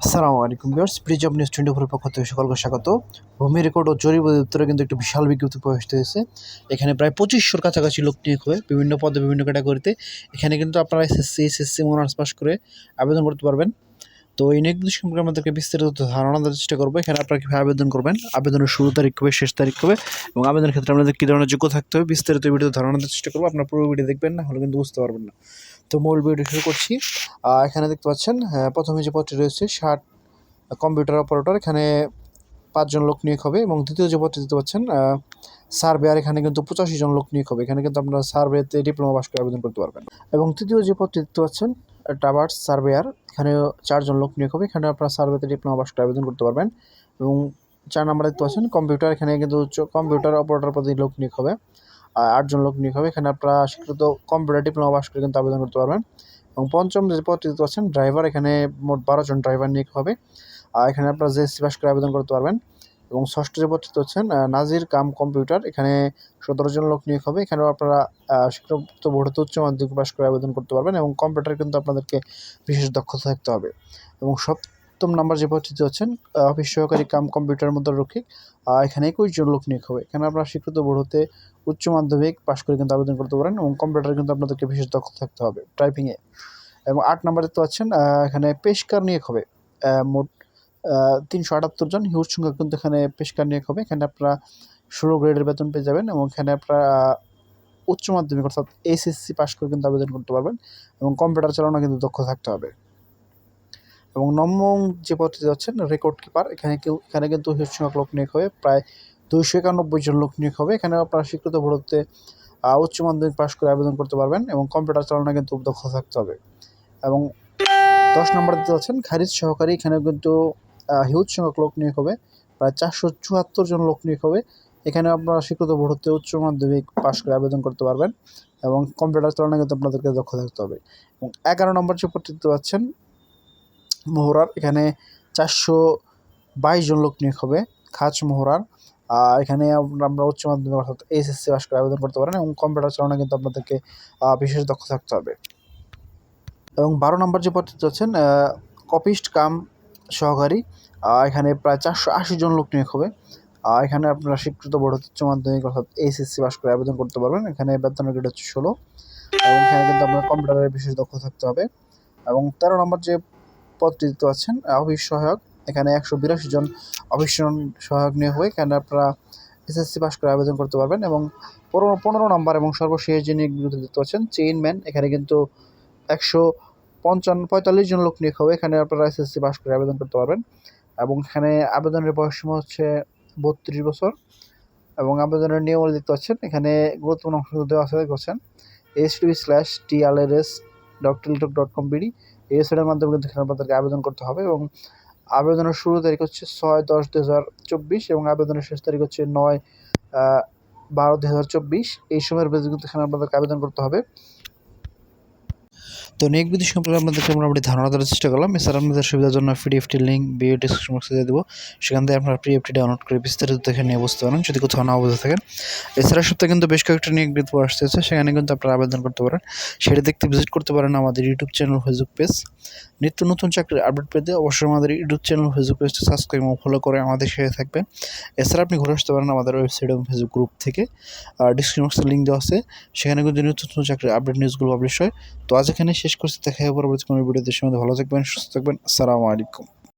আসসালামু আলাইকুম viewers, pre job news 24 এর পক্ষ থেকে সকলকে স্বাগত। ভূমি রেকর্ড ও জরিপ অধিদপ্তরে কিন্তু একটি বিশাল বিজ্ঞপ্তি প্রকাশিত হয়েছে। এখানে প্রায় 2500 কাছাকাছি লোক নিয়োগ হবে বিভিন্ন পদে বিভিন্ন ক্যাটাগরিতে। এখানে কিন্তু আপনারা এসএসসি অনার্স পাস করে আবেদন করতে পারবেন। তো এই নিয়োগ বিধি সম্পর্কে আমাদেরকে বিস্তারিত ধারণা দেওয়ার চেষ্টা করবো। এখানে আপনারা কীভাবে আবেদন করবেন, আবেদনের শুরু তারিখ কবে, শেষ তারিখ কবে এবং আবেদনের ক্ষেত্রে আপনাদের কী ধরনের যোগ্য থাকতে হবে, বিস্তারিত ভিডিওতে ধারণা দেওয়ার চেষ্টা করবো। আপনার পুরো ভিডিও দেখবেন, না হলে কিন্তু বুঝতে পারবেন না। তো মূল ভিডিও শুরু করছি। এখানে দেখতে পাচ্ছেন প্রথমে যে পদটি রয়েছে কম্পিউটার অপারেটর, এখানে 5 জন লোক নিয়োগ হবে। এবং দ্বিতীয় যে পদটি দিতে পাচ্ছেন সার্ভেয়ার, এখানে কিন্তু 85 জন লোক নিয়োগ হবে। এখানে কিন্তু আপনারা সার্ভেতে ডিপ্লোমা পাস করে আবেদন করতে পারবেন। এবং তৃতীয় যে পদটি দেখতে পাচ্ছেন টাওয়ার্স সার্ভেয়ার, এখানে 4 জন লোক নিয়োগ হবে। এখানে আপনারা সার্ভেতে ডিপ্লোমা পাস করে আবেদন করতে পারবেন। এবং 4 নম্বরে দেখতে পাচ্ছেন কম্পিউটার, এখানে কিন্তু কম্পিউটার অপারেটর পদে লোক নিয়োগ হবে। 8 জন লোক নিয়োগ হবে। এখানে আপনারা স্বীকৃত কম্পিউটার ডিপ্লোমা পাস করে কিন্তু আবেদন করতে পারবেন। এবং পঞ্চম যে পদটি দেখতে পাচ্ছেন ড্রাইভার, এখানে মোট 12 জন ড্রাইভার নিয়োগ হবে। এখানে আপনারা জেএসসি পাস করে আবেদন করতে পারবেন। এবং ষষ্ঠ যে পদটি হচ্ছেন নাজির কাম কম্পিউটার, এখানে 17 জন লোক নিয়োগ হবে। এখানেও আপনারা স্বীকৃত বোর্ড হতে উচ্চ মাধ্যমিক পাস করে আবেদন করতে পারবেন। এবং কম্পিউটার কিন্তু আপনাদেরকে বিশেষ দক্ষতা থাকতে হবে। এবং সপ্তম নাম্বার যে পদটি হচ্ছেন অফিস সহকারী কাম কম্পিউটার মুদ্রারক্ষী, এখানে 21 জন লোক নিয়োগ হবে। এখানে আপনারা স্বীকৃত বোর্ড হতে উচ্চ মাধ্যমিক পাস করে কিন্তু আবেদন করতে পারেন। এবং কম্পিউটার কিন্তু আপনাদেরকে বিশেষ দক্ষতা থাকতে হবে টাইপিংয়ে। এবং 8 নাম্বার দেখতে পাচ্ছেন এখানে পেশকার নিয়োগ হবে। মোট 378 জন, হিউজ সংখ্যক কিন্তু এখানে পেশকার নিয়োগ হবে। এখানে আপনারা 16 গ্রেডের বেতন পেয়ে যাবেন। এবং এখানে আপনারা উচ্চ মাধ্যমিক অর্থাৎ এসএসসি পাস করে কিন্তু আবেদন করতে পারবেন। এবং কম্পিউটার চালানো কিন্তু দক্ষ থাকতে হবে। এবং নবম যে পদটি যাচ্ছেন রেকর্ড কিপার, এখানে কিন্তু হিউজ সংখ্যক লোক নিয়োগ হবে। প্রায় 291 জন লোক নিয়োগ হবে। এখানে আপনারা স্বীকৃত বোর্ডতে উচ্চ মাধ্যমিক পাস করে আবেদন করতে পারবেন। এবং কম্পিউটার চালানো কিন্তু দক্ষ থাকতে হবে। এবং 10 নম্বর দিতে পাচ্ছেন খারিজ সহকারী, এখানে কিন্তু হিউজ সংখ্যক লোক নিয়োগ হবে। প্রায় 474 জন লোক নিয়োগ হবে। এখানে আপনারা স্বীকৃত বোর্ড হতে উচ্চ মাধ্যমিক পাস করে আবেদন করতে পারবেন। এবং কম্পিউটার চালানো কিন্তু আপনাদেরকে দক্ষ থাকতে হবে। এবং 11 নম্বর যে পদটি দিতে পাচ্ছেন মোহরার, এখানে 422 জন লোক নিয়োগ হবে খাজ মোহরার। এখানে আমরা উচ্চ মাধ্যমিক অর্থাৎ এসএসসি পাস করে আবেদন করতে পারেন। এবং কম্পিউটার চালানো কিন্তু আপনাদেরকে বিশেষ দক্ষ থাকতে হবে। এবং 12 নম্বর যে পদটি যাচ্ছেন কপিস্ট কাম সহকারী, এখানে প্রায় 480 জন লোক নিয়োগ হবে। এখানে আপনারা স্বীকৃত বোর্ড হতে উচ্চ মাধ্যমিক অর্থাৎ এসএসসি পাস করে আবেদন করতে পারবেন। এখানে বেতনের গ্রেড হচ্ছে 16। এবং এখানে কিন্তু আপনার কম্পিউটারের বিশেষ দক্ষ থাকতে হবে। এবং 13 নম্বর যে পদটি দিতে পাচ্ছেন অফিস সহায়ক, এখানে 182 জন অফিস সহায়ক নিয়োগ হবে। এখানে আপনারা এসএসসি পাস করে আবেদন করতে পারবেন। এবং 15 নম্বর এবং সর্বশেষ যে নিয়োগ বিজ্ঞপ্তি দেখতে পাচ্ছেন চেইনম্যান, এখানে কিন্তু 145 জন লোক নিয়োগ হবে। এখানে আপনারা এসএসসি পাস করে আবেদন করতে পারবেন। এবং এখানে আবেদনের বয়সসীমা হচ্ছে 32 বছর। এবং আবেদনের নিয়ম দেখতে পাচ্ছেন এখানে গুরুত্বপূর্ণ অংশ দেওয়া আছে দেখছেন http://tlrs.teletalk.com.bd এই ওয়েবসাইটের মাধ্যমে কিন্তু এখানে আপনাদেরকে আবেদন করতে হবে। এবং আবেদনের শুরু তারিখ হচ্ছে 6/10/2024 এবং আবেদনের শেষ তারিখ হচ্ছে 9/12/2024। এই সময়ের মধ্যে কিন্তু এখানে আপনাদেরকে আবেদন করতে হবে। তো নিয়োগ বিধি সম্পর্কে আপনাদেরকে মোটামুটি ধারণা দেওয়ার চেষ্টা করলাম। এছাড়া আপনাদের সুবিধার জন্য পিডিএফটির লিঙ্ক ভিডিও ডিসক্রিপশন বক্সে দিয়ে দেবো। সেখান থেকে আপনারা পিডিএফটি ডাউনলোড করে বিস্তারিত দেখে নিয়ে বুঝতে পারেন যদি কোথাও না বুঝে থাকেন। এছাড়া সপ্তাহে কিন্তু বেশ কয়েকটা নিয়োগ বিজ্ঞপ্তি আসতেছে, সেখানে কিন্তু আপনারা আবেদন করতে পারেন। সেটা দেখতে ভিজিট করতে পারেন আমাদের ইউটিউব চ্যানেল, ফেসবুক পেজ। নিত্য নতুন চাকরির আপডেট পেতে অবশ্যই আমাদের ইউটিউব চ্যানেল, ফেসবুক পেজটি সাবস্ক্রাইব এবং ফলো করে আমাদের সাথে থাকবেন। এছাড়া আপনি ঘুরে আসতে পারেন আমাদের ওয়েবসাইট এবং ফেসবুক গ্রুপ থেকে। ডিসক্রিপশন বক্সে লিঙ্ক দেওয়া আছে, সেখানে কিন্তু নিত্য নতুন চাকরির আপডেট নিউজগুলো পাবলিশ হয়। তো আজ এখানে শেষ করছি, দেখা হবে পরবর্তী কোনো ভিডিওতে। সময় ভালো থাকবেন, সুস্থ থাকবেন। আসসালামু আলাইকুম।